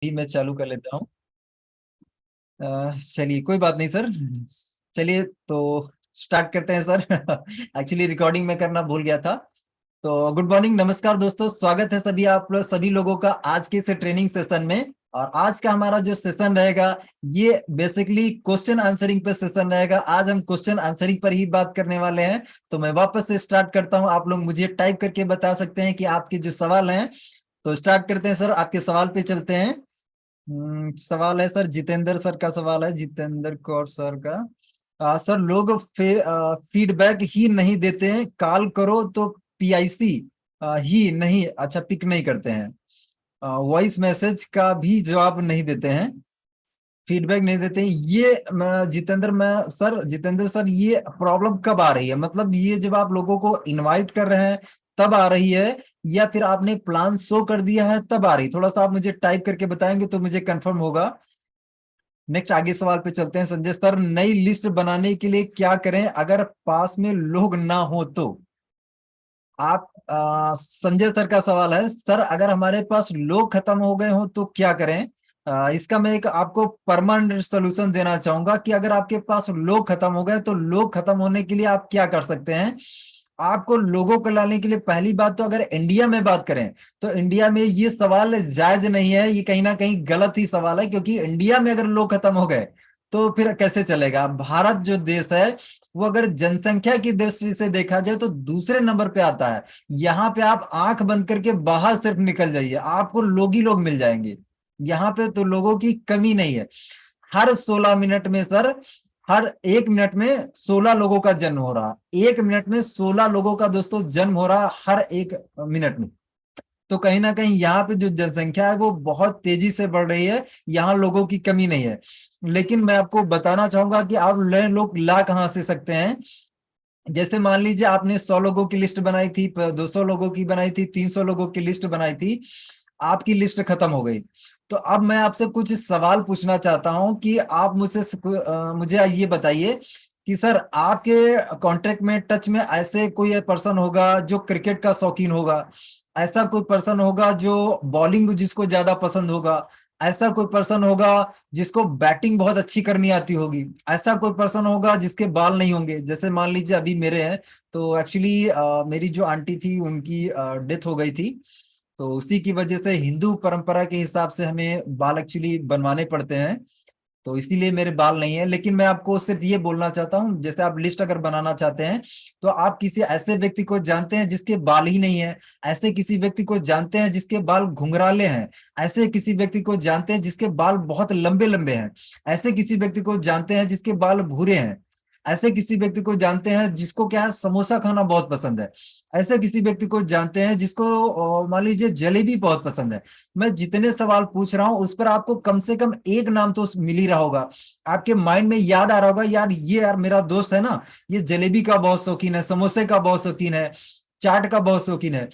भी मैं चालू कर लेता हूँ। चलिए कोई बात नहीं सर। चलिए तो स्टार्ट करते हैं सर। एक्चुअली रिकॉर्डिंग में करना भूल गया था। तो गुड मॉर्निंग, नमस्कार दोस्तों, स्वागत है सभी लोगों का आज के इस ट्रेनिंग सेशन में। और आज का हमारा जो सेशन रहेगा ये बेसिकली क्वेश्चन आंसरिंग पे सेशन रहेगा। आज हम क्वेश्चन आंसरिंग पर ही बात करने वाले हैं। तो मैं वापस से स्टार्ट करता हूं, आप लोग मुझे टाइप करके बता सकते हैं कि आपके जो सवाल हैं। तो स्टार्ट करते हैं सर, आपके सवाल पे चलते हैं। सवाल है सर, जितेंद्र सर का सवाल है, जितेंद्र कौर सर का। सर लोग फीडबैक ही नहीं देते हैं, कॉल करो तो पीआईसी ही नहीं, अच्छा पिक नहीं करते हैं, वॉइस मैसेज का भी जवाब नहीं देते हैं, फीडबैक नहीं देते हैं। ये जितेंद्र सर ये प्रॉब्लम कब आ रही है? मतलब ये जब आप लोगों को इनवाइट कर रहे हैं तब आ रही है, या फिर आपने प्लान शो कर दिया है तब आ रही? थोड़ा सा आप मुझे टाइप करके बताएंगे तो मुझे कंफर्म होगा। नेक्स्ट आगे सवाल पे चलते हैं। संजय सर, नई लिस्ट बनाने के लिए क्या करें अगर पास में लोग ना हो तो? आप संजय सर का सवाल है, सर अगर हमारे पास लोग खत्म हो गए हो तो क्या करें? इसका मैं एक आपको परमानेंट सोल्यूशन देना चाहूंगा कि अगर आपके पास लोग खत्म हो गए तो लोग खत्म होने के लिए आप क्या कर सकते हैं। आपको लोगों को लाने के लिए पहली बात तो अगर इंडिया में बात करें तो इंडिया में ये सवाल जायज नहीं है, ये कहीं ना कहीं गलत ही सवाल है, क्योंकि इंडिया में अगर लोग खत्म हो गए तो फिर कैसे चलेगा? भारत जो देश है वो अगर जनसंख्या की दृष्टि से देखा जाए तो दूसरे नंबर पे आता है। यहाँ पे आप आंख बंद करके बाहर सिर्फ निकल जाइए, आपको लोग ही लोग मिल जाएंगे। यहाँ पे तो लोगों की कमी नहीं है। हर 16 मिनट में सर, हर 1 मिनट में 16 लोगों का जन्म हो रहा है। 1 मिनट में 16 लोगों का दोस्तों जन्म हो रहा है हर 1 मिनट में। तो कहीं ना कहीं यहाँ पे जो जनसंख्या है वो बहुत तेजी से बढ़ रही है, यहाँ लोगों की कमी नहीं है। लेकिन मैं आपको बताना चाहूंगा कि आप नए लोग ला कहाँ से सकते हैं। जैसे मान लीजिए आपने 100 लोगों की लिस्ट बनाई थी, 200 लोगों की बनाई थी, 300 लोगों की लिस्ट बनाई थी, आपकी लिस्ट खत्म हो गई। तो अब मैं आपसे कुछ सवाल पूछना चाहता हूं कि आप मुझे ये बताइए कि सर आपके कांटेक्ट में टच में ऐसे कोई पर्सन होगा जो क्रिकेट का शौकीन होगा, ऐसा कोई पर्सन होगा जो बॉलिंग जिसको ज्यादा पसंद होगा, ऐसा कोई पर्सन होगा जिसको बैटिंग बहुत अच्छी करनी आती होगी, ऐसा कोई पर्सन होगा जिसके बाल नहीं होंगे। जैसे मान लीजिए अभी मेरे हैं, तो एक्चुअली मेरी जो आंटी थी उनकी डेथ हो गई थी। तो उसी की वजह से हिंदू परंपरा के हिसाब से हमें बाल एक्चुअली बनवाने पड़ते हैं। तो इसीलिए मेरे बाल नहीं है। लेकिन मैं आपको सिर्फ ये बोलना चाहता हूँ, जैसे आप लिस्ट अगर बनाना चाहते हैं तो आप किसी ऐसे व्यक्ति को जानते हैं जिसके बाल ही नहीं है, ऐसे किसी व्यक्ति को जानते हैं जिसके बाल घुंघराले हैं, ऐसे किसी व्यक्ति को जानते हैं जिसके बाल बहुत लंबे लंबे हैं, ऐसे किसी व्यक्ति को जानते हैं जिसके बाल भूरे हैं, ऐसे किसी व्यक्ति को जानते हैं जिसको क्या है समोसा खाना बहुत पसंद है, ऐसे किसी व्यक्ति को जानते हैं जिसको मान लीजिए जलेबी बहुत पसंद है। मैं जितने सवाल पूछ रहा हूं उस पर आपको कम से कम एक नाम तो मिल ही रहा होगा। आपके माइंड में याद आ रहा होगा, यार ये यार मेरा दोस्त है ना, ये जलेबी का बहुत शौकीन है, समोसे का बहुत शौकीन है, चाट का बहुत शौकीन है।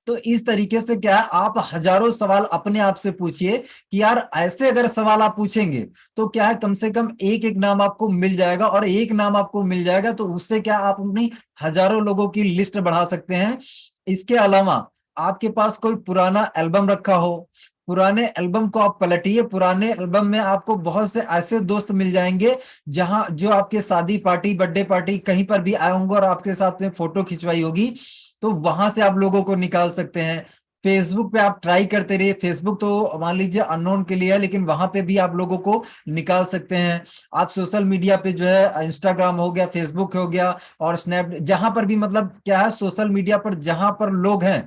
तो इस तरीके से क्या है, आप हजारों सवाल अपने आप से पूछिए कि यार ऐसे अगर सवाल आप पूछेंगे तो क्या है, कम से कम एक एक नाम आपको मिल जाएगा, और एक नाम आपको मिल जाएगा तो उससे क्या आप अपनी हजारों लोगों की लिस्ट बढ़ा सकते हैं। इसके अलावा आपके पास कोई पुराना एल्बम रखा हो, पुराने एल्बम को आप पलटिए, पुराने एल्बम में आपको बहुत से ऐसे दोस्त मिल जाएंगे जहां जो आपके शादी पार्टी, बर्थडे पार्टी कहीं पर भी आए होंगे और आपके साथ में फोटो खिंचवाई होगी, तो वहां से आप लोगों को निकाल सकते हैं। फेसबुक पे आप ट्राई करते रहिए, फेसबुक तो मान लीजिए अननोन के लिए है, लेकिन वहां पे भी आप लोगों को निकाल सकते हैं। आप सोशल मीडिया पे जो है इंस्टाग्राम हो गया, फेसबुक हो गया और स्नैप, जहां पर भी मतलब क्या है सोशल मीडिया पर जहां पर लोग हैं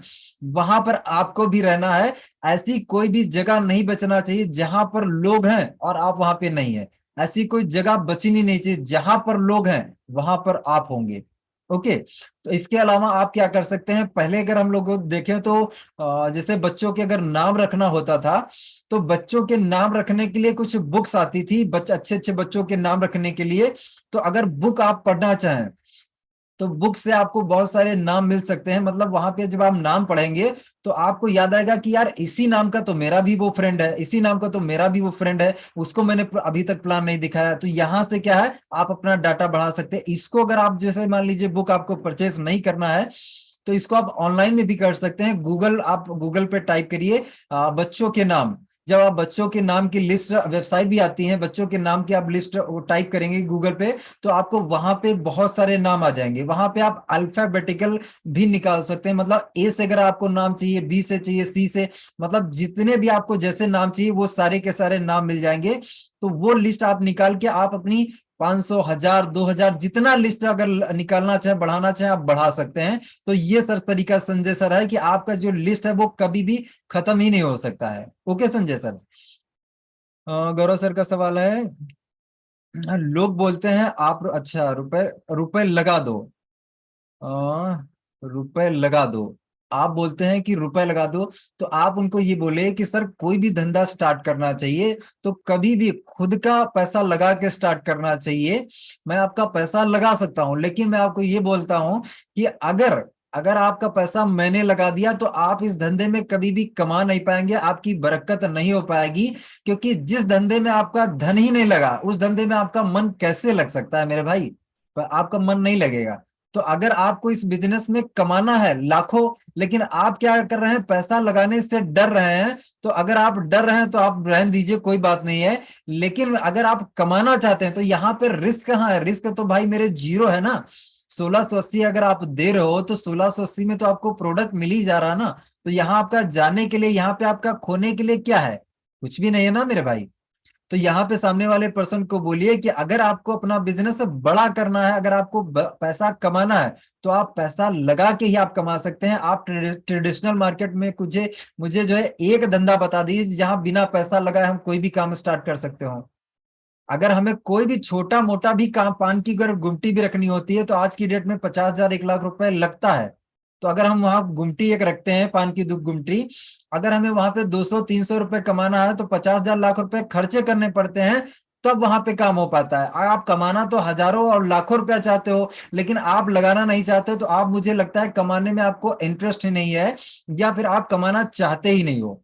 वहां पर आपको भी रहना है। ऐसी कोई भी जगह नहीं बचना चाहिए जहां पर लोग हैं और आप वहां पे नहीं है। ऐसी कोई जगह बचनी नहीं चाहिए, जहां पर लोग हैं वहां पर आप होंगे। ओके। तो इसके अलावा आप क्या कर सकते हैं, पहले अगर हम लोग देखें तो जैसे बच्चों के अगर नाम रखना होता था तो बच्चों के नाम रखने के लिए कुछ बुक्स आती थी, बच्चे अच्छे अच्छे बच्चों के नाम रखने के लिए। तो अगर बुक आप पढ़ना चाहें तो बुक से आपको बहुत सारे नाम मिल सकते हैं। मतलब वहां पे जब आप नाम पढ़ेंगे तो आपको याद आएगा कि यार इसी नाम का तो मेरा भी वो फ्रेंड है, इसी नाम का तो मेरा भी वो फ्रेंड है, उसको मैंने अभी तक प्लान नहीं दिखाया। तो यहां से क्या है, आप अपना डाटा बढ़ा सकते हैं। इसको अगर आप जैसे मान लीजिए बुक आपको परचेज नहीं करना है तो इसको आप ऑनलाइन में भी कर सकते हैं। आप गूगल पे टाइप करिए बच्चों के नाम, जब आप बच्चों के नाम की लिस्ट, वेबसाइट भी आती है बच्चों के नाम की, आप लिस्ट टाइप करेंगे गूगल पे तो आपको वहां पे बहुत सारे नाम आ जाएंगे। वहां पे आप अल्फाबेटिकल भी निकाल सकते हैं, मतलब ए से अगर आपको नाम चाहिए, बी से चाहिए, सी से, मतलब जितने भी आपको जैसे नाम चाहिए वो सारे के सारे नाम मिल जाएंगे। तो वो लिस्ट आप निकाल के आप अपनी 500, 1000, 2000 जितना लिस्ट अगर निकालना चाहे, बढ़ाना चाहे, आप बढ़ा सकते हैं। तो ये सर तरीका संजय सर है कि आपका जो लिस्ट है वो कभी भी खत्म ही नहीं हो सकता है। Okay Sanjay sir. Gaurav sir का सवाल है, लोग बोलते हैं आप, अच्छा, रुपए रुपए लगा दो, रुपए लगा दो, आप बोलते हैं कि रुपए लगा दो। तो आप उनको ये बोले कि सर कोई भी धंधा स्टार्ट करना चाहिए तो कभी भी खुद का पैसा लगा के स्टार्ट करना चाहिए। मैं आपका पैसा लगा सकता हूं, लेकिन मैं आपको ये बोलता हूं कि अगर अगर आपका पैसा मैंने लगा दिया तो आप इस धंधे में कभी भी कमा नहीं पाएंगे, आपकी बरकत नहीं हो पाएगी। क्योंकि जिस धंधे में आपका धन ही नहीं लगा उस धंधे में आपका मन कैसे लग सकता है मेरे भाई? पर आपका मन नहीं लगेगा। तो अगर आपको इस बिजनेस में कमाना है लाखों, लेकिन आप क्या कर रहे हैं, पैसा लगाने से डर रहे हैं, तो अगर आप डर रहे हैं तो आप रहने दीजिए, कोई बात नहीं है। लेकिन अगर आप कमाना चाहते हैं तो यहाँ पे रिस्क कहाँ है? रिस्क तो भाई मेरे जीरो है ना। 1680 अगर आप दे रहे हो तो 1680 में तो आपको प्रोडक्ट मिल ही जा रहा ना। तो यहाँ आपका जाने के लिए, यहाँ पे आपका खोने के लिए क्या है? कुछ भी नहीं है ना मेरे भाई। तो यहाँ पे सामने वाले पर्सन को बोलिए कि अगर आपको अपना बिजनेस बड़ा करना है, अगर आपको पैसा कमाना है, तो आप पैसा लगा के ही आप कमा सकते हैं। आप ट्रेडिशनल मार्केट में मुझे मुझे जो है एक धंधा बता दीजिए जहां बिना पैसा लगाए हम कोई भी काम स्टार्ट कर सकते हो। अगर हमें कोई भी छोटा मोटा भी काम, पान की अगर गुमटी भी रखनी होती है तो आज की डेट में 50,000, 1 लाख रुपए लगता है। तो अगर हम वहां गुमटी एक रखते हैं, पान की गुमटी, अगर हमें वहां पे 200, 300 रुपए कमाना है तो 50,000, लाख रुपए खर्चे करने पड़ते हैं, तब वहां पे काम हो पाता है। आप कमाना तो हजारों और लाखों रुपया चाहते हो, लेकिन आप लगाना नहीं चाहते, तो आप, मुझे लगता है कमाने में आपको इंटरेस्ट ही नहीं है, या फिर आप कमाना चाहते ही नहीं हो।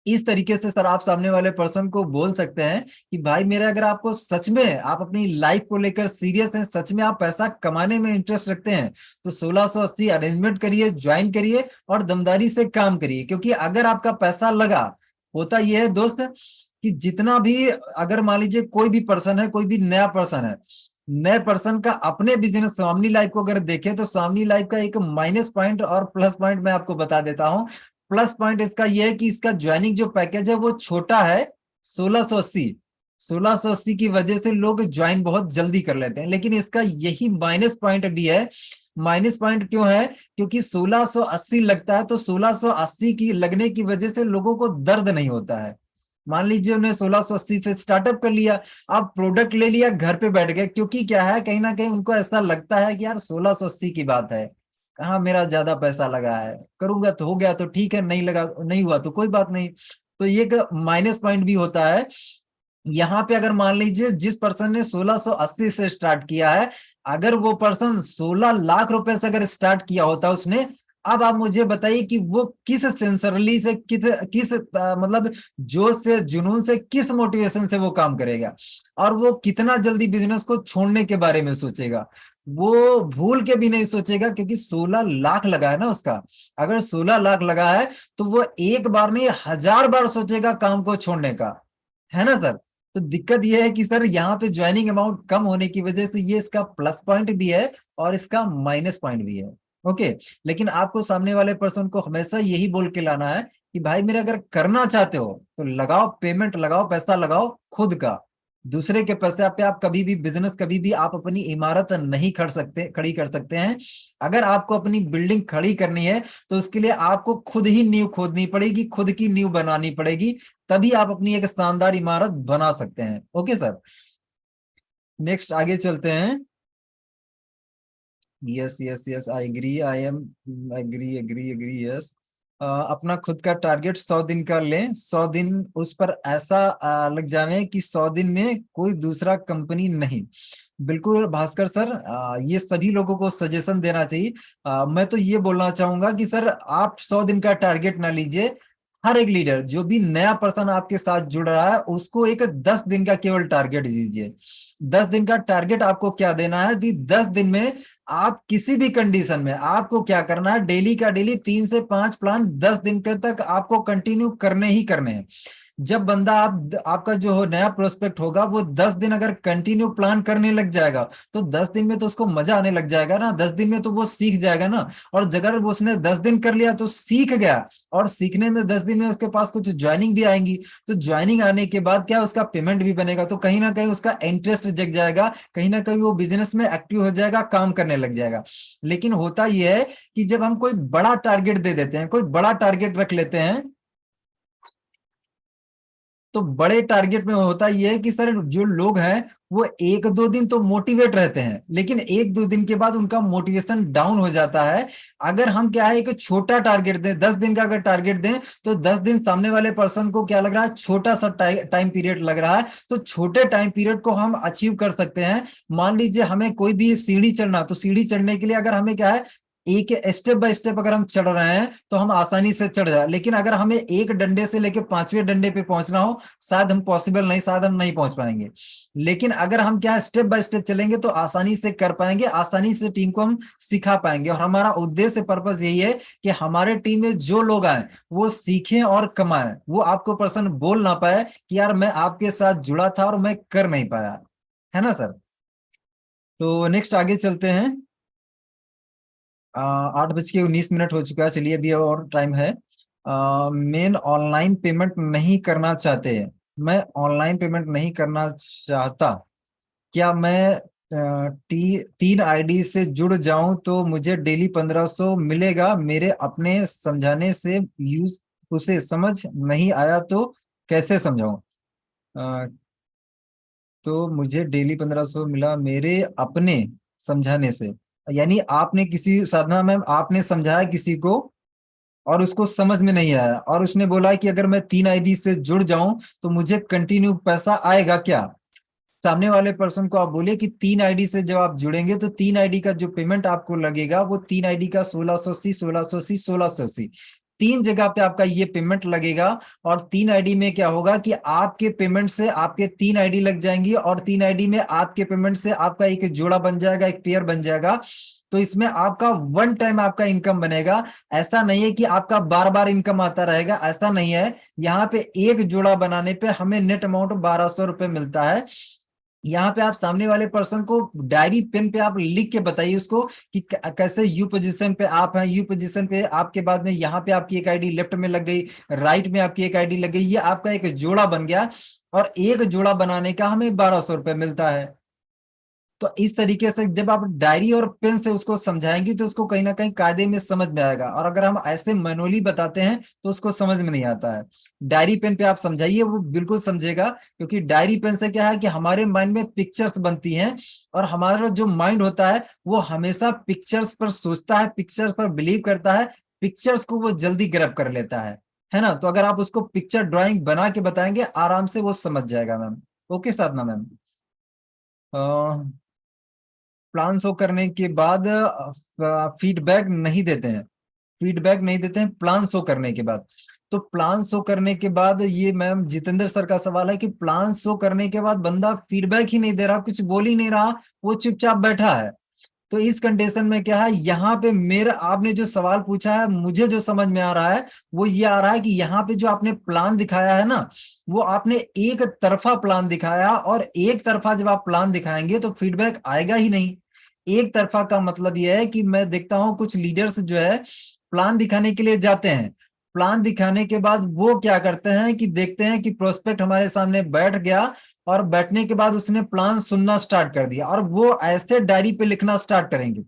इस तरीके से सर आप सामने वाले पर्सन को बोल सकते हैं कि भाई मेरा, अगर आपको सच में आप अपनी लाइफ को लेकर सीरियस हैं, सच में आप पैसा कमाने में इंटरेस्ट रखते हैं, तो 1680 अरेंजमेंट करिए, ज्वाइन करिए और दमदारी से काम करिए। क्योंकि अगर आपका पैसा लगा, होता यह है दोस्त कि जितना भी, अगर मान लीजिए कोई भी पर्सन है, कोई भी नया पर्सन है, नए पर्सन का अपने बिजनेस स्वामी लाइफ को अगर देखें तो स्वामी लाइफ का एक माइनस पॉइंट और प्लस पॉइंट मैं आपको बता देता हूं। प्लस पॉइंट इसका यह है कि इसका ज्वाइनिंग जो पैकेज है वो छोटा है, 1680। 1680 की वजह से लोग ज्वाइन बहुत जल्दी कर लेते हैं, लेकिन इसका यही माइनस पॉइंट भी है। माइनस पॉइंट क्यों है? क्योंकि 1680 लगता है तो 1680 की लगने की वजह से लोगों को दर्द नहीं होता है। मान लीजिए उन्हें 1680 से स्टार्टअप कर लिया, अब प्रोडक्ट ले लिया, घर पे बैठ गए, क्योंकि क्या है, कहीं ना कहीं उनको ऐसा लगता है कि यार 1680 की बात है, कहाँ मेरा ज्यादा पैसा लगा है, करूंगा तो हो गया तो ठीक है, नहीं लगा, नहीं हुआ तो कोई बात नहीं। तो ये एक माइनस पॉइंट भी होता है। यहाँ पे अगर मान लीजिए जिस पर्सन ने 1680 से स्टार्ट किया है, अगर वो पर्सन 16 लाख रुपए से अगर स्टार्ट किया होता उसने, अब आप मुझे बताइए कि वो किस सेंसरली से, किस मतलब जोश से, जुनून से, किस मोटिवेशन से वो काम करेगा, और वो कितना जल्दी बिजनेस को छोड़ने के बारे में सोचेगा। वो भूल के भी नहीं सोचेगा, क्योंकि 16 लाख लगा है ना उसका। अगर 16 लाख लगा है तो वो एक बार नहीं 1000 बार सोचेगा काम को छोड़ने का, है ना सर? तो दिक्कत यह है कि सर यहाँ पे ज्वाइनिंग अमाउंट कम होने की वजह से ये इसका प्लस पॉइंट भी है और इसका माइनस पॉइंट भी है। ओके। लेकिन आपको सामने वाले पर्सन को हमेशा यही बोल के लाना है कि भाई मेरे, अगर करना चाहते हो तो लगाओ, पेमेंट लगाओ, पैसा लगाओ खुद का। दूसरे के पैसे पे आप कभी भी बिजनेस, कभी भी आप अपनी इमारत नहीं खड़ी कर सकते हैं। अगर आपको अपनी बिल्डिंग खड़ी करनी है तो उसके लिए आपको खुद ही नींव खोदनी पड़ेगी, खुद की नींव बनानी पड़ेगी, तभी आप अपनी एक शानदार इमारत बना सकते हैं। Okay sir. नेक्स्ट आगे चलते हैं। Yes yes yes, I agree, I am agree agree agree, yes. अपना खुद का टारगेट 100 दिन का लें, 100 दिन उस पर ऐसा लग जाए कि 100 दिन में कोई दूसरा कंपनी नहीं। बिल्कुल भास्कर सर, ये सभी लोगों को सजेशन देना चाहिए। मैं तो ये बोलना चाहूंगा कि सर आप 100 दिन का टारगेट ना लीजिए, हर एक लीडर, जो भी नया पर्सन आपके साथ जुड़ रहा है, उसको एक 10 दिन का केवल टारगेट दीजिए। 10 दिन का टारगेट आपको क्या देना है कि 10 दिन में आप किसी भी कंडीशन में आपको क्या करना है, डेली का डेली 3 से 5 प्लान 10 दिन के तक आपको कंटिन्यू करने ही करने हैं। जब बंदा आपका जो हो नया प्रोस्पेक्ट होगा, वो 10 दिन अगर कंटिन्यू प्लान करने लग जाएगा, तो 10 दिन में तो उसको मजा आने लग जाएगा ना, 10 दिन में तो वो सीख जाएगा ना। और अगर वो उसने 10 दिन कर लिया तो सीख गया, और सीखने में 10 दिन में उसके पास कुछ ज्वाइनिंग भी आएंगी, तो ज्वाइनिंग आने के बाद क्या उसका पेमेंट भी बनेगा, तो कहीं ना कहीं उसका इंटरेस्ट जग जाएगा, कहीं ना कहीं वो बिजनेस में एक्टिव हो जाएगा, काम करने लग जाएगा। लेकिन होता यह है कि जब हम कोई बड़ा टारगेट दे देते हैं, कोई बड़ा टारगेट रख लेते हैं, तो बड़े टारगेट में होता यह है कि सर जो लोग हैं वो 1-2 दिन तो मोटिवेट रहते हैं, लेकिन 1-2 दिन के बाद उनका मोटिवेशन डाउन हो जाता है। अगर हम क्या है, एक छोटा टारगेट दें, 10 दिन का अगर टारगेट दें, तो 10 दिन सामने वाले पर्सन को क्या लग रहा है, छोटा सा टाइम पीरियड लग रहा है, तो छोटे टाइम पीरियड को हम अचीव कर सकते हैं। मान लीजिए हमें कोई भी सीढ़ी चढ़ना, तो सीढ़ी चढ़ने के लिए अगर हमें क्या है, एक स्टेप बाय स्टेप अगर हम चढ़ रहे हैं तो हम आसानी से चढ़ जाए, लेकिन अगर हमें एक डंडे से लेकर 5वें डंडे पे पहुंचना हो, शायद हम पॉसिबल नहीं, शायद हम नहीं पहुंच पाएंगे। लेकिन अगर हम क्या स्टेप बाय स्टेप चलेंगे तो आसानी से कर पाएंगे, आसानी से टीम को हम सिखा पाएंगे। और हमारा उद्देश्य पर्पस यही है कि हमारे टीम में जो लोग आए वो सीखें और कमाएं, वो आपको पर्सन बोल ना पाए कि यार मैं आपके साथ जुड़ा था और मैं कर नहीं पाया, है ना सर। तो नेक्स्ट आगे चलते हैं। 8:19 हो चुका है, चलिए अभी और टाइम है। मेन ऑनलाइन पेमेंट नहीं करना चाहते, मैं ऑनलाइन पेमेंट नहीं करना चाहता, क्या मैं 3 आईडी से जुड़ जाऊं तो मुझे डेली 1500 मिलेगा, मेरे अपने समझाने से यूज उसे समझ नहीं आया तो कैसे समझाऊं। अ, तो मुझे डेली 1500 मिला मेरे अपने समझाने से, यानी आपने किसी, साधना मैम आपने समझाया किसी को और उसको समझ में नहीं आया, और उसने बोला कि अगर मैं 3 आईडी से जुड़ जाऊं तो मुझे कंटिन्यू पैसा आएगा क्या। सामने वाले पर्सन को आप बोले कि 3 आईडी से जब आप जुड़ेंगे तो 3 आईडी का जो पेमेंट आपको लगेगा वो 3 आईडी का 1680, 1680, 1680, 3 जगह पे आपका ये पेमेंट लगेगा। और 3 आईडी में क्या होगा कि आपके पेमेंट से आपके 3 आईडी लग जाएंगी, और 3 आईडी में आपके पेमेंट से आपका एक जोड़ा बन जाएगा, एक पेयर बन जाएगा। तो इसमें आपका वन टाइम आपका इनकम बनेगा। ऐसा नहीं है कि आपका बार बार इनकम आता रहेगा, ऐसा नहीं है। यहाँ पे एक जोड़ा बनाने पे हमें नेट अमाउंट 1200 रुपये मिलता है। यहाँ पे आप सामने वाले पर्सन को डायरी पेन पे आप लिख के बताइए उसको कि कैसे यू पोजीशन पे आप हैं, यू पोजीशन पे आपके बाद में यहाँ पे आपकी एक आईडी लेफ्ट में लग गई, राइट में आपकी एक आईडी लग गई, ये आपका एक जोड़ा बन गया। और एक जोड़ा बनाने का हमें 1200 रुपये मिलता है। तो इस तरीके से जब आप डायरी और पेन से उसको समझाएंगे तो उसको कहीं ना कहीं कायदे में समझ में आएगा, और अगर हम ऐसे मैनुअली बताते हैं तो उसको समझ में नहीं आता है। डायरी पेन पे आप समझाइए, वो बिल्कुल समझेगा, क्योंकि डायरी पेन से क्या है कि हमारे माइंड में पिक्चर्स बनती हैं, और हमारा जो माइंड होता है वो हमेशा पिक्चर्स पर सोचता है, पिक्चर्स पर बिलीव करता है, पिक्चर्स को वो जल्दी ग्रैब कर लेता है ना। तो अगर आप उसको पिक्चर ड्राइंग बना के बताएंगे आराम से वो समझ जाएगा मैम। ओके साधना मैम। प्लान शो करने के बाद फीडबैक नहीं देते हैं, फीडबैक नहीं देते हैं प्लान शो करने के बाद। तो प्लान शो करने के बाद, ये मैम जितेंद्र सर का सवाल है कि प्लान शो करने के बाद बंदा फीडबैक ही नहीं दे रहा, कुछ बोल ही नहीं रहा, वो चुपचाप बैठा है। तो इस कंडीशन में क्या है, यहाँ पे मेरा, आपने जो सवाल पूछा है, मुझे जो समझ में आ रहा है वो ये आ रहा है कि यहाँ पे जो आपने प्लान दिखाया है ना, वो आपने एक तरफा प्लान दिखाया, और एक तरफा जब आप प्लान दिखाएंगे तो फीडबैक आएगा ही नहीं। एक तरफा का मतलब यह है कि मैं देखता हूं कुछ लीडर्स जो है प्लान दिखाने के लिए जाते हैं, प्लान दिखाने के बाद वो क्या करते हैं कि देखते हैं कि प्रोस्पेक्ट हमारे सामने बैठ गया, और बैठने के बाद उसने प्लान सुनना स्टार्ट कर दिया, और वो ऐसे डायरी पे लिखना स्टार्ट करेंगे।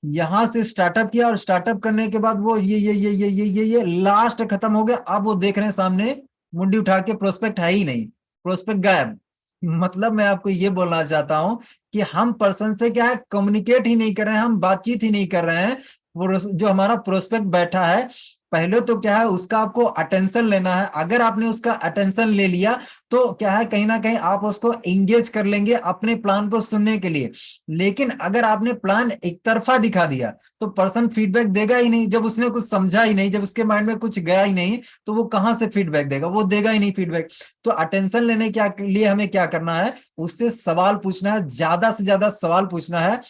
यहां से स्टार्टअप किया, और स्टार्टअप करने के बाद वो ये लास्ट खत्म हो गया, अब वो देख रहे हैं सामने मुंडी उठा के प्रोस्पेक्ट है ही नहीं, प्रोस्पेक्ट गायब। मतलब मैं आपको ये बोलना चाहता हूं कि हम पर्सन से क्या है, कम्युनिकेट ही नहीं कर रहे हैं, हम बातचीत ही नहीं कर रहे हैं। वो जो हमारा प्रोस्पेक्ट बैठा है, पहले तो क्या है, उसका आपको अटेंशन लेना है। अगर आपने उसका अटेंशन ले लिया तो क्या है, कहीं ना कहीं आप उसको एंगेज कर लेंगे अपने प्लान को सुनने के लिए। लेकिन अगर आपने प्लान एक तरफा दिखा दिया तो पर्सन फीडबैक देगा ही नहीं। जब उसने कुछ समझा ही नहीं, जब उसके माइंड में कुछ गया ही नहीं, तो वो कहां से फीडबैक देगा, वो देगा ही नहीं फीडबैक। तो अटेंशन लेने के लिए हमें क्या करना है, उससे सवाल पूछना है, ज्यादा से ज्यादा सवाल पूछना है।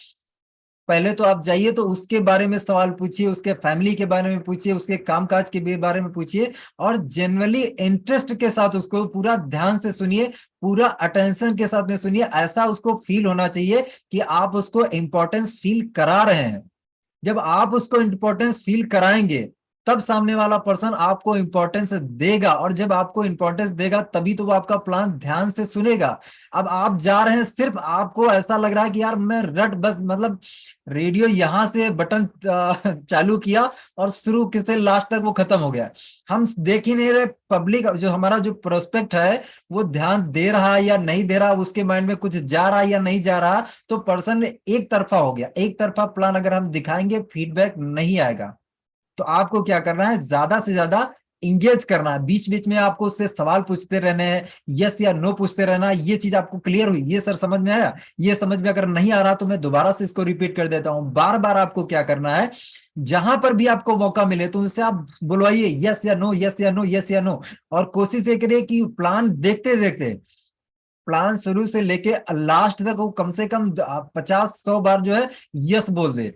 पहले तो आप जाइए तो उसके बारे में सवाल पूछिए, उसके फैमिली के बारे में पूछिए, उसके कामकाज के बारे में पूछिए, और जनरली इंटरेस्ट के साथ उसको पूरा ध्यान से सुनिए, पूरा अटेंशन के साथ में सुनिए। ऐसा उसको फील होना चाहिए कि आप उसको इंपॉर्टेंस फील करा रहे हैं। जब आप उसको इंपॉर्टेंस फील कराएंगे तब सामने वाला पर्सन आपको इंपॉर्टेंस देगा, और जब आपको इंपॉर्टेंस देगा तभी तो वो आपका प्लान ध्यान से सुनेगा। अब आप जा रहे हैं, सिर्फ आपको ऐसा लग रहा है कि यार मैं रट बस, मतलब रेडियो यहां से बटन चालू किया और शुरू से लास्ट तक वो खत्म हो गया। हम देख ही नहीं रहे पब्लिक, जो हमारा जो प्रोस्पेक्ट है वो ध्यान दे रहा है या नहीं दे रहा, उसके माइंड में कुछ जा रहा है या नहीं जा रहा। तो पर्सन एक तरफा हो गया। एक तरफा प्लान अगर हम दिखाएंगे फीडबैक नहीं आएगा। तो आपको क्या करना है, ज्यादा से ज्यादा इंगेज करना है। बीच बीच में आपको उससे सवाल पूछते रहने हैं, यस या नो पूछते रहना। ये चीज आपको क्लियर हुई, ये सर समझ में आया? ये समझ में अगर नहीं आ रहा तो मैं दोबारा से इसको रिपीट कर देता हूं। बार बार आपको क्या करना है, जहां पर भी आपको मौका मिले तो उनसे आप बुलवाइए, यस या नो, यस या नो, यस या नो। और कोशिश ये करिए कि प्लान देखते देखते, प्लान शुरू से लेके लास्ट तक वो कम से कम 50-100 बार जो है यस बोल दे।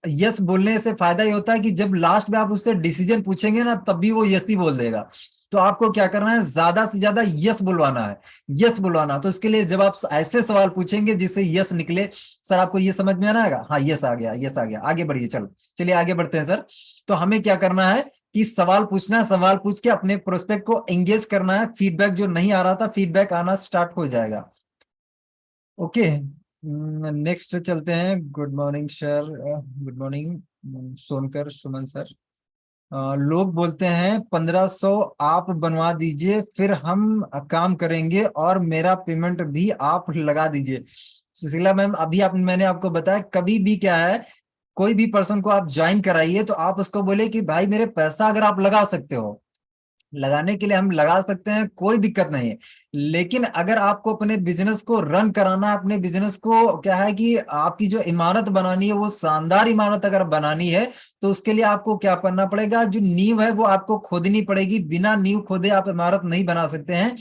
यस बोलने से फायदा ये होता है कि जब लास्ट में आप उससे डिसीजन पूछेंगे ना, तब भी वो यस ही बोल देगा। तो आपको क्या करना है, ज्यादा से ज्यादा यस बुलवाना है, यस बुलवाना। तो इसके लिए जब आप ऐसे सवाल पूछेंगे जिससे यस निकले, सर आपको ये समझ में आना है? हाँ यस आ गया, यस आ गया, आगे बढ़िए। चलो चलिए आगे बढ़ते हैं सर। तो हमें क्या करना है कि सवाल पूछना है, सवाल पूछ के अपने प्रोस्पेक्ट को एंगेज करना है। फीडबैक जो नहीं आ रहा था, फीडबैक आना स्टार्ट हो जाएगा। ओके, नेक्स्ट चलते हैं। Good morning sir, good morning Sonkar Suman sir. लोग बोलते हैं 1500 आप बनवा दीजिए, फिर हम काम करेंगे और मेरा पेमेंट भी आप लगा दीजिए। सुशीला मैम, अभी मैंने आपको बताया, कभी भी क्या है, कोई भी पर्सन को आप ज्वाइन कराइए तो आप उसको बोले कि भाई मेरे पैसा अगर आप लगा सकते हो, लगाने के लिए हम लगा सकते हैं, कोई दिक्कत नहीं है। लेकिन अगर आपको अपने बिजनेस को रन कराना है, अपने बिजनेस को क्या है कि आपकी जो इमारत बनानी है वो शानदार इमारत अगर बनानी है, तो उसके लिए आपको क्या करना पड़ेगा, जो नींव है वो आपको खोदनी पड़ेगी। बिना नींव खोदे आप इमारत नहीं बना सकते हैं।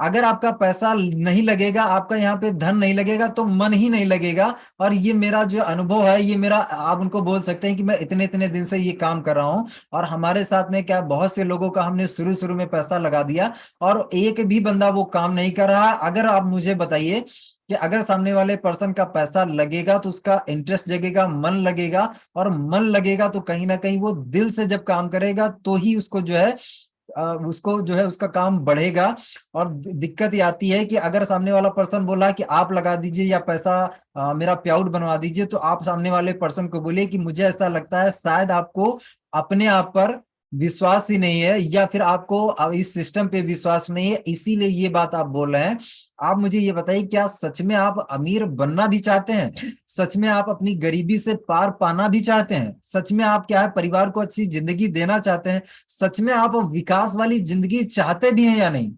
अगर आपका पैसा नहीं लगेगा, आपका यहाँ पे धन नहीं लगेगा, तो मन ही नहीं लगेगा। और ये मेरा जो अनुभव है, ये मेरा, आप उनको बोल सकते हैं कि मैं इतने इतने दिन से ये काम कर रहा हूँ, और हमारे साथ में क्या बहुत से लोगों का हमने शुरू शुरू में पैसा लगा दिया और एक भी बंदा वो काम नहीं कर रहा। अगर आप मुझे बताइए कि अगर सामने वाले पर्सन का पैसा लगेगा तो उसका इंटरेस्ट जगेगा, मन लगेगा, और मन लगेगा तो कहीं ना कहीं वो दिल से जब काम करेगा तो ही उसको जो है उसको जो है उसका काम बढ़ेगा। और दिक्कत ये आती है कि अगर सामने वाला पर्सन बोला कि आप लगा दीजिए या पैसा मेरा पे आउट बनवा दीजिए, तो आप सामने वाले पर्सन को बोलिए कि मुझे ऐसा लगता है शायद आपको अपने आप पर विश्वास ही नहीं है, या फिर आपको इस सिस्टम पे विश्वास नहीं है, इसीलिए ये बात आप बोल रहे हैं। आप मुझे ये बताइए, क्या सच में आप अमीर बनना भी चाहते हैं? सच में आप अपनी गरीबी से पार पाना भी चाहते हैं? सच में आप क्या है, परिवार को अच्छी जिंदगी देना चाहते हैं? सच में आप विकास वाली जिंदगी चाहते भी हैं या नहीं?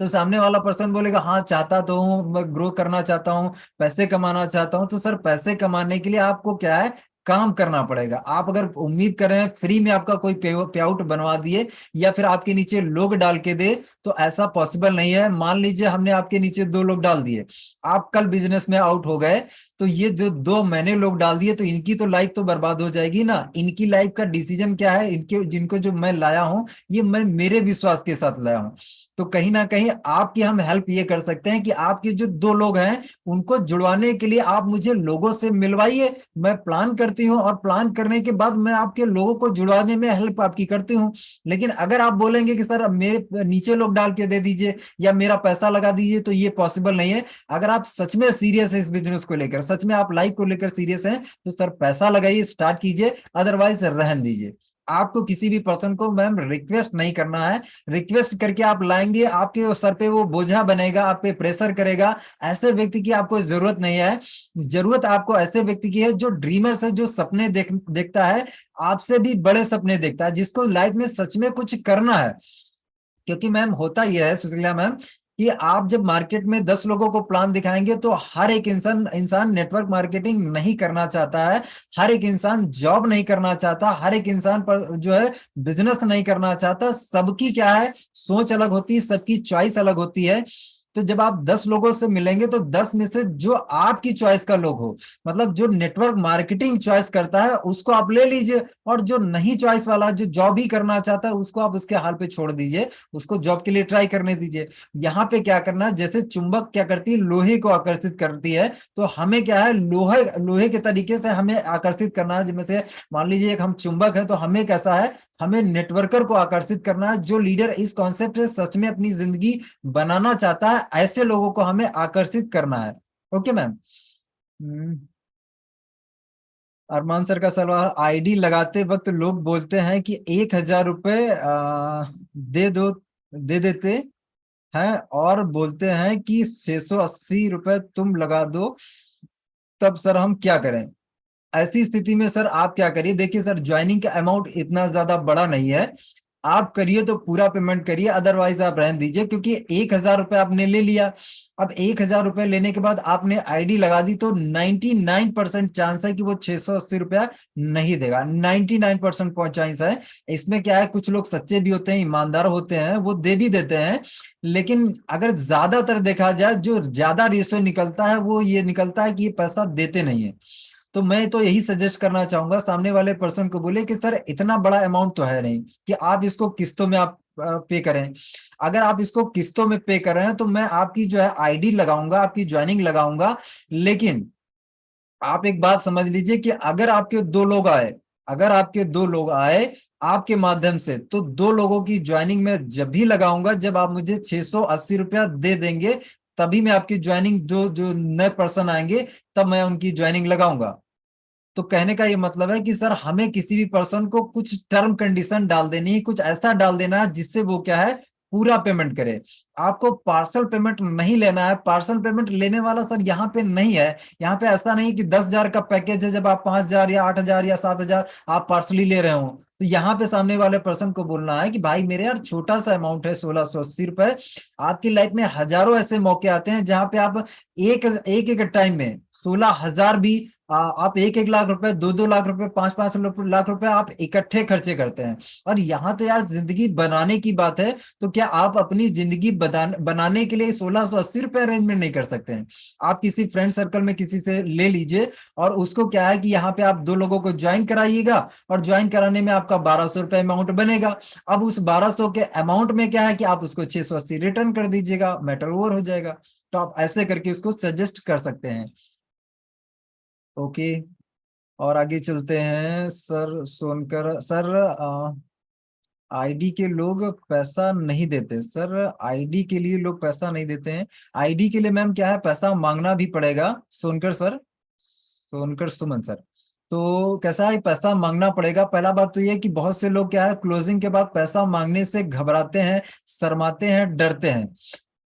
तो सामने वाला पर्सन बोलेगा हाँ चाहता तो हूँ, मैं ग्रो करना चाहता हूँ, पैसे कमाना चाहता हूँ। तो सर पैसे कमाने के लिए आपको क्या है, काम करना पड़ेगा। आप अगर उम्मीद कर रहे हैं फ्री में आपका कोई पे आउट बनवा दिए या फिर आपके नीचे लोग डाल के दे, तो ऐसा पॉसिबल नहीं है। मान लीजिए हमने आपके नीचे 2 लोग डाल दिए, आप कल बिजनेस में आउट हो गए, तो ये जो 2 मैंने लोग डाल दिए तो इनकी तो लाइफ तो बर्बाद हो जाएगी ना। इनकी लाइफ का डिसीजन क्या है, इनके जिनको जो मैं लाया हूं, ये मैं मेरे विश्वास के साथ लाया हूं। तो कहीं ना कहीं आपकी हम हेल्प ये कर सकते हैं कि आपके जो 2 लोग हैं उनको जुड़वाने के लिए आप मुझे लोगों से मिलवाइए। मैं प्लान करती हूँ और प्लान करने के बाद मैं आपके लोगों को जुड़वाने में हेल्प आपकी करती हूँ। लेकिन अगर आप बोलेंगे कि सर अब मेरे नीचे लोग डाल के दे दीजिए या मेरा पैसा लगा दीजिए, तो ये पॉसिबल नहीं है। अगर आप सच में सीरियस है इस बिजनेस को लेकर, सच में आप लाइफ को लेकर सीरियस हैं, तो सर पैसा लगाइए, स्टार्ट कीजिए, अदरवाइज रहन दीजिए। आपको किसी भी पर्सन को मैम रिक्वेस्ट नहीं करना है। रिक्वेस्ट करके आप लाएंगे, आपके सर पे वो बोझा बनेगा, आप पे प्रेशर करेगा। ऐसे व्यक्ति की आपको जरूरत नहीं है। जरूरत आपको ऐसे व्यक्ति की है जो ड्रीमर्स है, जो सपने देखता है, आपसे भी बड़े सपने देखता है, जिसको लाइफ में सच में कुछ करना है। क्योंकि मैम होता यह है सुशीला मैम, कि आप जब मार्केट में 10 लोगों को प्लान दिखाएंगे तो हर एक इंसान इंसान नेटवर्क मार्केटिंग नहीं करना चाहता है। हर एक इंसान जॉब नहीं करना चाहता, हर एक इंसान पर जो है बिजनेस नहीं करना चाहता। सबकी क्या है, सोच अलग होती है, सबकी चॉइस अलग होती है। तो जब आप 10 लोगों से मिलेंगे तो 10 में से जो आपकी चॉइस का लोग हो, मतलब जो नेटवर्क मार्केटिंग चॉइस करता है उसको आप ले लीजिए, और जो नहीं चॉइस वाला, जो जॉब ही करना चाहता है, उसको आप उसके हाल पे छोड़ दीजिए, उसको जॉब के लिए ट्राई करने दीजिए। यहाँ पे क्या करना है, जैसे चुंबक क्या करती है, लोहे को आकर्षित करती है, तो हमें क्या है, लोहे लोहे के तरीके से हमें आकर्षित करना है। जैसे मान लीजिए एक हम चुंबक है, तो हमें कैसा है, हमें नेटवर्कर को आकर्षित करना है, जो लीडर इस कॉन्सेप्ट से सच में अपनी जिंदगी बनाना चाहता है, ऐसे लोगों को हमें आकर्षित करना है। Okay ma'am. अरमान सर का सवाल, आईडी लगाते वक्त लोग बोलते हैं कि 1,000 रुपये दे देते हैं, और बोलते हैं कि 680 रुपये तुम लगा दो, तब सर हम क्या करें? ऐसी स्थिति में सर आप क्या करिए, देखिए सर ज्वाइनिंग का अमाउंट इतना ज्यादा बड़ा नहीं है। आप करिए तो पूरा पेमेंट करिए, अदरवाइज आप रहने दीजिए, क्योंकि 1,000 रुपये आपने ले लिया। अब 1,000 रुपये लेने के बाद आपने आईडी लगा दी, तो 99% चांस है कि वो 680 रुपया नहीं देगा। 99% चांस है। इसमें क्या है, कुछ लोग सच्चे भी होते हैं, ईमानदार होते हैं, वो दे भी देते हैं। लेकिन अगर ज्यादातर देखा जाए, जो ज्यादा रेशियो निकलता है वो ये निकलता है कि ये पैसा देते नहीं है। तो मैं तो यही सजेस्ट करना चाहूंगा, सामने वाले पर्सन को बोले कि सर इतना बड़ा अमाउंट तो है नहीं कि आप इसको किस्तों में आप पे करें। अगर आप इसको किस्तों में पे कर रहे हैं तो मैं आपकी जो है आईडी लगाऊंगा, आपकी ज्वाइनिंग लगाऊंगा। लेकिन आप एक बात समझ लीजिए कि अगर आपके दो लोग आए, अगर आपके दो लोग आए आपके माध्यम से, तो दो लोगों की ज्वाइनिंग में जब भी लगाऊंगा जब आप मुझे 680 रुपया दे देंगे, तभी मैं आपकी ज्वाइनिंग, दो जो नए पर्सन आएंगे तब मैं उनकी ज्वाइनिंग लगाऊंगा। तो कहने का ये मतलब है कि सर हमें किसी भी पर्सन को कुछ टर्म कंडीशन डाल देनी है, कुछ ऐसा डाल देना है जिससे वो क्या है, पूरा पेमेंट करे। आपको पार्सल पेमेंट नहीं लेना है। पार्सल पेमेंट लेने वाला सर यहाँ पे नहीं है। यहाँ पे ऐसा नहीं कि 10,000 का पैकेज है, जब आप 5,000 या 8,000 या 7,000 आप पार्सली ले रहे हो, तो यहाँ पे सामने वाले पर्सन को बोलना है कि भाई मेरे यार छोटा सा अमाउंट है 1,680 रुपए। आपकी लाइफ में हजारों ऐसे मौके आते हैं जहां पे आप एक एक एक टाइम में 16,000 भी आप 1-1 लाख रुपए, 2-2 लाख रुपए, 5-5 लाख रुपए आप इकट्ठे खर्चे करते हैं। और यहाँ तो यार जिंदगी बनाने की बात है, तो क्या आप अपनी जिंदगी बनाने के लिए 1,680 रुपए अरेंजमेंट नहीं कर सकते हैं? आप किसी फ्रेंड सर्कल में किसी से ले लीजिए, और उसको क्या है कि यहाँ पे आप दो लोगों को ज्वाइन कराइएगा, और ज्वाइन कराने में आपका 1,200 रुपए अमाउंट बनेगा। अब उस 1,200 के अमाउंट में क्या है कि आप उसको 680 रिटर्न कर दीजिएगा, मैटर ओवर हो जाएगा। तो आप ऐसे करके उसको सजेस्ट कर सकते हैं। ओके। और आगे चलते हैं सर, सोनकर सर, आईडी के लोग पैसा नहीं देते सर, आईडी के लिए लोग पैसा नहीं देते हैं। आईडी के लिए मैम क्या है, पैसा मांगना भी पड़ेगा सोनकर सर, सोनकर सुमन सर। तो कैसा है, पैसा मांगना पड़ेगा। पहला बात तो ये कि बहुत से लोग क्या है, क्लोजिंग के बाद पैसा मांगने से घबराते हैं, शर्माते हैं, डरते हैं।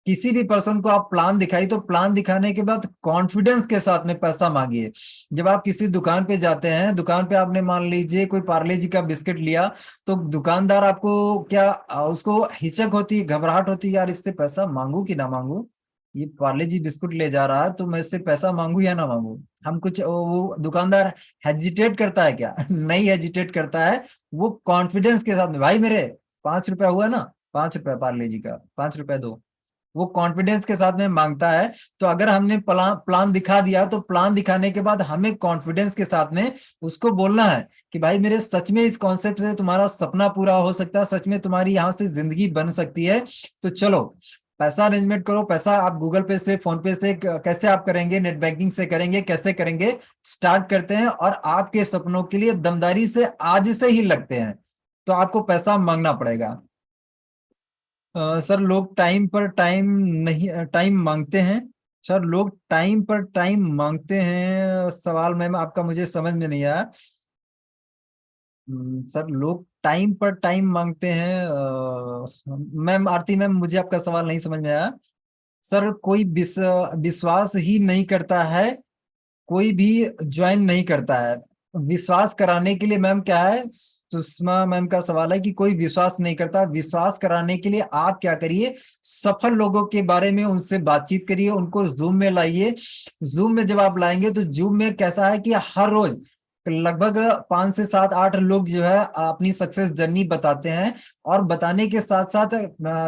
किसी भी पर्सन को आप प्लान दिखाई, तो प्लान दिखाने के बाद कॉन्फिडेंस के साथ में पैसा मांगिए। जब आप किसी दुकान पे जाते हैं, दुकान पे आपने मान लीजिए कोई पार्ले जी का बिस्किट लिया, तो दुकानदार आपको क्या, उसको हिचक होती है, घबराहट होती है, यार इससे पैसा मांगू कि ना मांगू, ये पार्ले जी बिस्कुट ले जा रहा है तो मैं इससे पैसा मांगू या ना मांगू। हम कुछ वो दुकानदार हेजिटेट करता है क्या? नहीं हेजिटेट करता है। वो कॉन्फिडेंस के साथ में, भाई मेरे 5 रुपया हुआ ना, 5 रुपया पार्ले जी का, 5 रुपया दो। वो कॉन्फिडेंस के साथ में मांगता है। तो अगर हमने प्लान प्लान दिखा दिया, तो प्लान दिखाने के बाद हमें कॉन्फिडेंस के साथ में उसको बोलना है कि भाई मेरे सच में इस कॉन्सेप्ट से तुम्हारा सपना पूरा हो सकता है, सच में तुम्हारी यहाँ से जिंदगी बन सकती है। तो चलो पैसा अरेंजमेंट करो। पैसा आप गूगल पे से, फोन पे से, कैसे आप करेंगे, नेट बैंकिंग से करेंगे, कैसे करेंगे, स्टार्ट करते हैं, और आपके सपनों के लिए दमदारी से आज से ही लगते हैं। तो आपको पैसा मांगना पड़ेगा। सर लोग टाइम पर टाइम नहीं, टाइम मांगते हैं। सर लोग टाइम पर टाइम मांगते हैं, सवाल मैम आपका मुझे समझ में नहीं आया। सर लोग टाइम पर टाइम मांगते हैं। मैम आरती मैम, मुझे आपका सवाल नहीं समझ में आया। सर कोई विश्वास ही नहीं करता है, कोई भी ज्वाइन नहीं करता है। विश्वास कराने के लिए मैम क्या है, सुषमा मैम का सवाल है कि कोई विश्वास नहीं करता। विश्वास कराने के लिए आप क्या करिए, सफल लोगों के बारे में उनसे बातचीत करिए, उनको जूम में लाइए। जूम में जब आप लाएंगे तो जूम में कैसा है कि हर रोज लगभग 5 से 7 8 लोग जो है अपनी सक्सेस जर्नी बताते हैं। और बताने के साथ साथ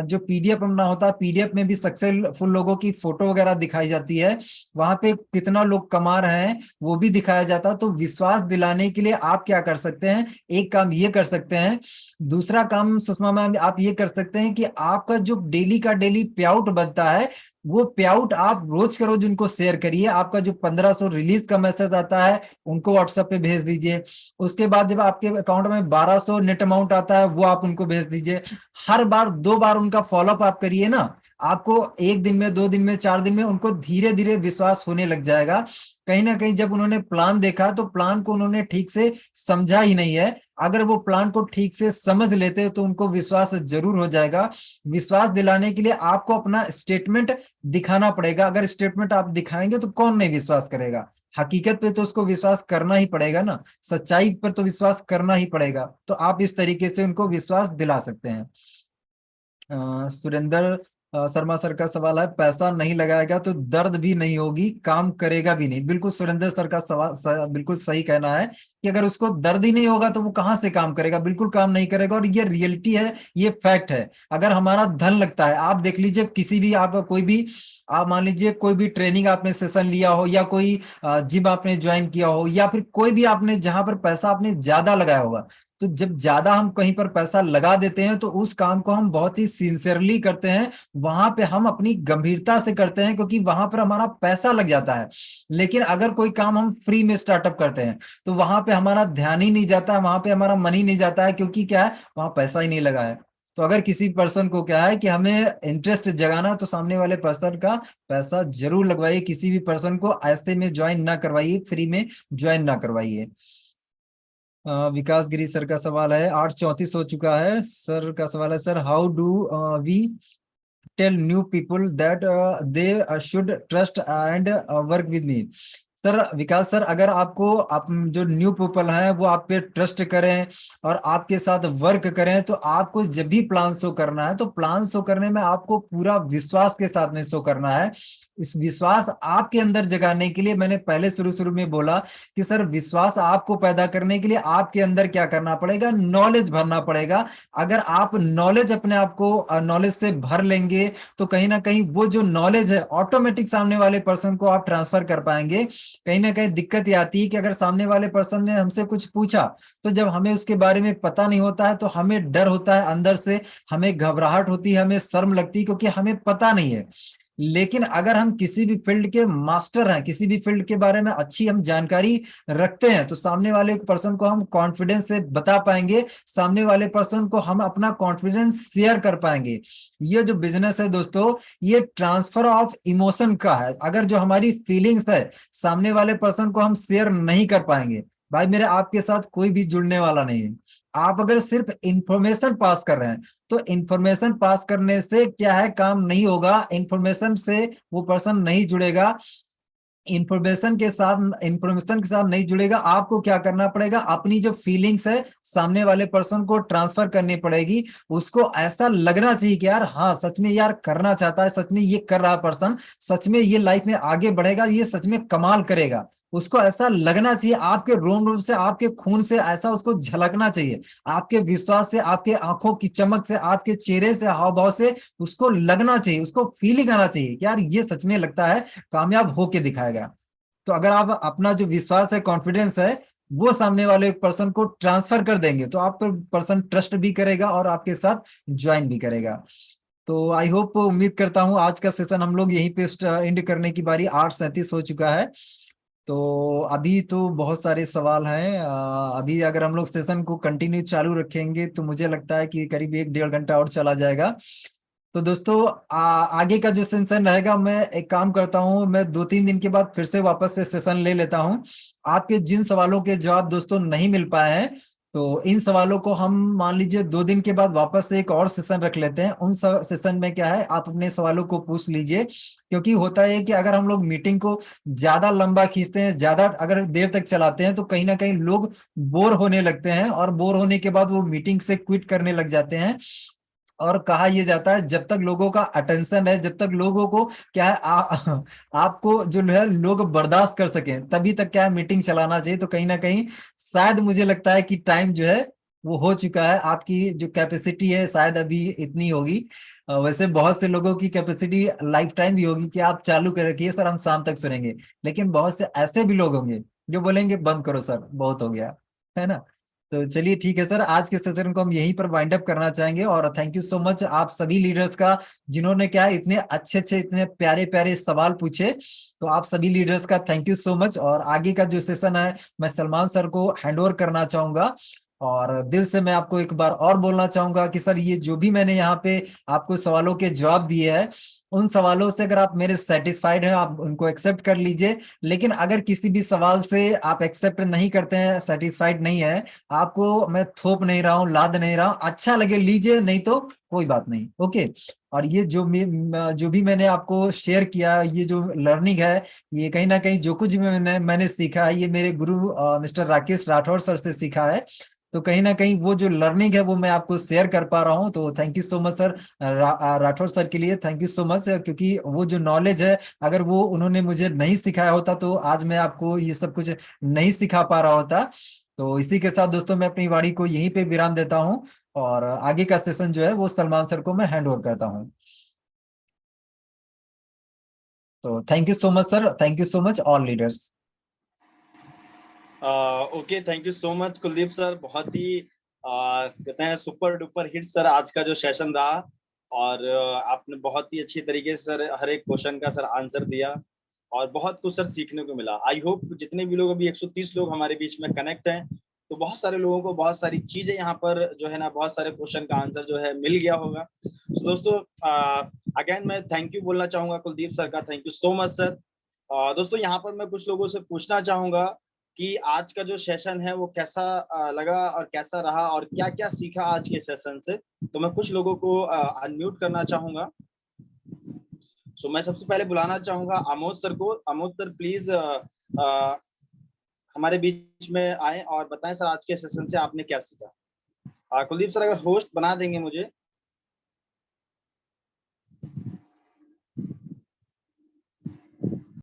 जो पीडीएफ अपना होता है, पीडीएफ में भी सक्सेसफुल लोगों की फोटो वगैरह दिखाई जाती है। वहां पे कितना लोग कमा रहे हैं वो भी दिखाया जाता है। तो विश्वास दिलाने के लिए आप क्या कर सकते हैं, एक काम ये कर सकते हैं। दूसरा काम सुषमा मैम आप ये कर सकते हैं कि आपका जो डेली का डेली पे आउट बनता है, वो पे आउट आप रोज का रोज उनको शेयर करिए। आपका जो 1500 रिलीज का मैसेज आता है उनको व्हाट्सएप पे भेज दीजिए। उसके बाद जब आपके अकाउंट में 1200 नेट अमाउंट आता है वो आप उनको भेज दीजिए। हर बार 2 बार उनका फॉलोअप आप करिए ना, आपको 1 दिन में, 2 दिन में, 4 दिन में उनको धीरे धीरे विश्वास होने लग जाएगा। कहीं ना कहीं जब उन्होंने प्लान देखा तो प्लान को उन्होंने ठीक से समझा ही नहीं है। अगर वो प्लान को ठीक से समझ लेते तो उनको विश्वास जरूर हो जाएगा। विश्वास दिलाने के लिए आपको अपना स्टेटमेंट दिखाना पड़ेगा। अगर स्टेटमेंट आप दिखाएंगे तो कौन नहीं विश्वास करेगा। हकीकत पे तो उसको विश्वास करना ही पड़ेगा ना, सच्चाई पर तो विश्वास करना ही पड़ेगा। तो आप इस तरीके से उनको विश्वास दिला सकते हैं। सुरेंद्र शर्मा सर का सवाल है, पैसा नहीं लगाएगा तो दर्द भी नहीं होगी, काम करेगा भी नहीं। बिल्कुल सुरेंद्र सर का सवाल बिल्कुल सही कहना है कि अगर उसको दर्द ही नहीं होगा तो वो कहाँ से काम करेगा, बिल्कुल काम नहीं करेगा। और ये रियलिटी है, ये फैक्ट है। अगर हमारा धन लगता है, आप देख लीजिए किसी भी, आप कोई भी, आप मान लीजिए कोई भी ट्रेनिंग आपने सेशन लिया हो, या कोई जिम आपने ज्वाइन किया हो, या फिर कोई भी आपने जहां पर पैसा आपने ज्यादा लगाया होगा, तो जब ज्यादा हम कहीं पर पैसा लगा देते हैं तो उस काम को हम बहुत ही सिंसियरली करते हैं। वहां पे हम अपनी गंभीरता से करते हैं क्योंकि वहां पर हमारा पैसा लग जाता है। लेकिन अगर कोई काम हम फ्री में स्टार्टअप करते हैं तो वहां पे हमारा ध्यान ही नहीं जाता है, वहां पे हमारा मन ही नहीं जाता है, क्योंकि क्या है, वहां पैसा ही नहीं लगा है। तो अगर किसी पर्सन को क्या है कि हमें इंटरेस्ट जगाना, तो सामने वाले पर्सन का पैसा जरूर लगवाइए। किसी भी पर्सन को ऐसे में ज्वाइन ना करवाइए, फ्री में ज्वाइन ना करवाइए। विकास गिरी सर का सवाल है, 8:34 हो चुका है। सर का सवाल है, sir how do we tell new people that they should trust and work with me. Sir Vikas sir, अगर आपको, आप जो न्यू पीपल हैं वो आप पे ट्रस्ट करें और आपके साथ वर्क करें, तो आपको जब भी प्लान शो करना है तो प्लान शो करने में आपको पूरा विश्वास के साथ में शो करना है। इस विश्वास आपके अंदर जगाने के लिए मैंने पहले शुरू शुरू में बोला कि सर विश्वास आपको पैदा करने के लिए आपके अंदर क्या करना पड़ेगा, नॉलेज भरना पड़ेगा। अगर आप नॉलेज अपने आप को नॉलेज से भर लेंगे तो कहीं ना कहीं वो जो नॉलेज है ऑटोमेटिक सामने वाले पर्सन को आप ट्रांसफर कर पाएंगे। कहीं ना कहीं दिक्कत ये आती है कि अगर सामने वाले पर्सन ने हमसे कुछ पूछा तो जब हमें उसके बारे में पता नहीं होता है तो हमें डर होता है अंदर से, हमें घबराहट होती है, हमें शर्म लगती है, क्योंकि हमें पता नहीं है। लेकिन अगर हम किसी भी फील्ड के मास्टर हैं, किसी भी फील्ड के बारे में अच्छी हम जानकारी रखते हैं, तो सामने वाले पर्सन को हम कॉन्फिडेंस से बता पाएंगे, सामने वाले पर्सन को हम अपना कॉन्फिडेंस शेयर कर पाएंगे। ये जो बिजनेस है दोस्तों, ये ट्रांसफर ऑफ इमोशन का है। अगर जो हमारी फीलिंग्स है सामने वाले पर्सन को हम शेयर नहीं कर पाएंगे, भाई मेरे आपके साथ कोई भी जुड़ने वाला नहीं है। आप अगर सिर्फ इंफॉर्मेशन पास कर रहे हैं तो इंफॉर्मेशन पास करने से क्या है, काम नहीं होगा। इंफॉर्मेशन से वो पर्सन नहीं जुड़ेगा, इंफॉर्मेशन के साथ नहीं जुड़ेगा। आपको क्या करना पड़ेगा, अपनी जो फीलिंग्स है सामने वाले पर्सन को ट्रांसफर करनी पड़ेगी। उसको ऐसा लगना चाहिए कि यार हाँ सच में यार करना चाहता है, सच में ये कर रहा पर्सन, सच में ये लाइफ में आगे बढ़ेगा, ये सच में कमाल करेगा। उसको ऐसा लगना चाहिए, आपके रोम रोम से, आपके खून से ऐसा उसको झलकना चाहिए। आपके विश्वास से, आपके आंखों की चमक से, आपके चेहरे से, हाव भाव से उसको लगना चाहिए, उसको फीलिंग आना चाहिए कि यार ये सच में लगता है कामयाब होके दिखाएगा। तो अगर आप अपना जो विश्वास है, कॉन्फिडेंस है, वो सामने वाले पर्सन को ट्रांसफर कर देंगे तो आप पर पर्सन ट्रस्ट भी करेगा और आपके साथ ज्वाइन भी करेगा। तो आई होप, उम्मीद करता हूं आज का सेशन हम लोग यहीं पे एंड करने की बारी, 8:37 हो चुका है। तो अभी तो बहुत सारे सवाल हैं। अभी अगर हम लोग सेशन को कंटिन्यू चालू रखेंगे तो मुझे लगता है कि करीब 1 डेढ़ घंटा और चला जाएगा। तो दोस्तों आगे का जो सेशन रहेगा, मैं एक काम करता हूँ, मैं 2-3 दिन के बाद फिर से वापस से सेशन ले लेता हूँ। आपके जिन सवालों के जवाब दोस्तों नहीं मिल पाए हैं तो इन सवालों को हम मान लीजिए 2 दिन के बाद वापस से एक और सेशन रख लेते हैं। उन सेशन में क्या है, आप अपने सवालों को पूछ लीजिए, क्योंकि होता है कि अगर हम लोग मीटिंग को ज्यादा लंबा खींचते हैं, ज्यादा अगर देर तक चलाते हैं, तो कहीं ना कहीं लोग बोर होने लगते हैं, और बोर होने के बाद वो मीटिंग से क्विट करने लग जाते हैं। और कहा यह जाता है, जब तक लोगों का अटेंशन है, जब तक लोगों को क्या है आपको जो है लोग बर्दाश्त कर सकें, तभी तक क्या है मीटिंग चलाना चाहिए। तो कहीं ना कहीं शायद मुझे लगता है कि टाइम जो है वो हो चुका है। आपकी जो कैपेसिटी है शायद अभी इतनी होगी। वैसे बहुत से लोगों की कैपेसिटी लाइफ टाइम भी होगी कि आप चालू कर रखिए सर, हम शाम तक सुनेंगे। लेकिन बहुत से ऐसे भी लोग होंगे जो बोलेंगे बंद करो सर, बहुत हो गया, है ना। तो चलिए ठीक है सर, आज के सेशन को हम यहीं पर वाइंड अप करना चाहेंगे। और थैंक यू सो मच आप सभी लीडर्स का, जिन्होंने क्या है इतने अच्छे अच्छे इतने प्यारे प्यारे सवाल पूछे। तो आप सभी लीडर्स का थैंक यू सो मच। और आगे का जो सेशन है मैं सलमान सर को हैंड ओवर करना चाहूंगा। और दिल से मैं आपको एक बार और बोलना चाहूंगा कि सर, ये जो भी मैंने यहाँ पे आपको सवालों के जवाब दिए हैं, उन सवालों से अगर आप मेरे सेटिस्फाइड हैं, आप उनको एक्सेप्ट कर लीजिए। लेकिन अगर किसी भी सवाल से आप एक्सेप्ट नहीं करते हैं, सेटिस्फाइड नहीं है, आपको मैं थोप नहीं रहा हूँ, लाद नहीं रहा हूँ, अच्छा लगे लीजिए, नहीं तो कोई बात नहीं, ओके। और ये जो भी मैंने आपको शेयर किया, ये जो लर्निंग है, ये कहीं ना कहीं जो कुछ भी मैंने सीखा है, ये मेरे गुरु मिस्टर राकेश राठौर सर से सीखा है। तो कहीं ना कहीं वो जो लर्निंग है वो मैं आपको शेयर कर पा रहा हूँ। तो thank you so much sir, Rathore sir के लिए थैंक यू सो मच, क्योंकि वो जो नॉलेज है, अगर वो उन्होंने मुझे नहीं सिखाया होता तो आज मैं आपको ये सब कुछ नहीं सिखा पा रहा होता। तो इसी के साथ दोस्तों मैं अपनी वाणी को यहीं पे विराम देता हूँ, और आगे का सेशन जो है वो सलमान सर को मैं हैंड ओवर करता हूँ। तो thank you so much sir, thank you so much all leaders. Okay, thank you so much Kuldeep sir. बहुत ही कहते हैं सुपर डुपर हिट सर आज का जो सेशन रहा। और आपने बहुत ही अच्छी तरीके से सर हर एक क्वेश्चन का सर आंसर दिया, और बहुत कुछ सर सीखने को मिला। आई होप जितने भी लोग, अभी 130 लोग हमारे बीच में कनेक्ट हैं, तो बहुत सारे लोगों को बहुत सारी चीजें यहाँ पर जो है ना, बहुत सारे क्वेश्चन का आंसर जो है मिल गया होगा। तो दोस्तों अगेन मैं थैंक यू बोलना चाहूंगा कुलदीप सर का, thank you so much sir. दोस्तों यहाँ पर मैं कुछ लोगों से पूछना चाहूंगा कि आज का जो सेशन है वो कैसा लगा और कैसा रहा, और क्या क्या सीखा आज के सेशन से। तो मैं कुछ लोगों को अनम्यूट करना चाहूंगा। सो मैं सबसे पहले बुलाना चाहूंगा आमोद सर को। आमोद सर प्लीज हमारे बीच में आए और बताएं सर आज के सेशन से आपने क्या सीखा। कुलदीप सर अगर होस्ट बना देंगे मुझे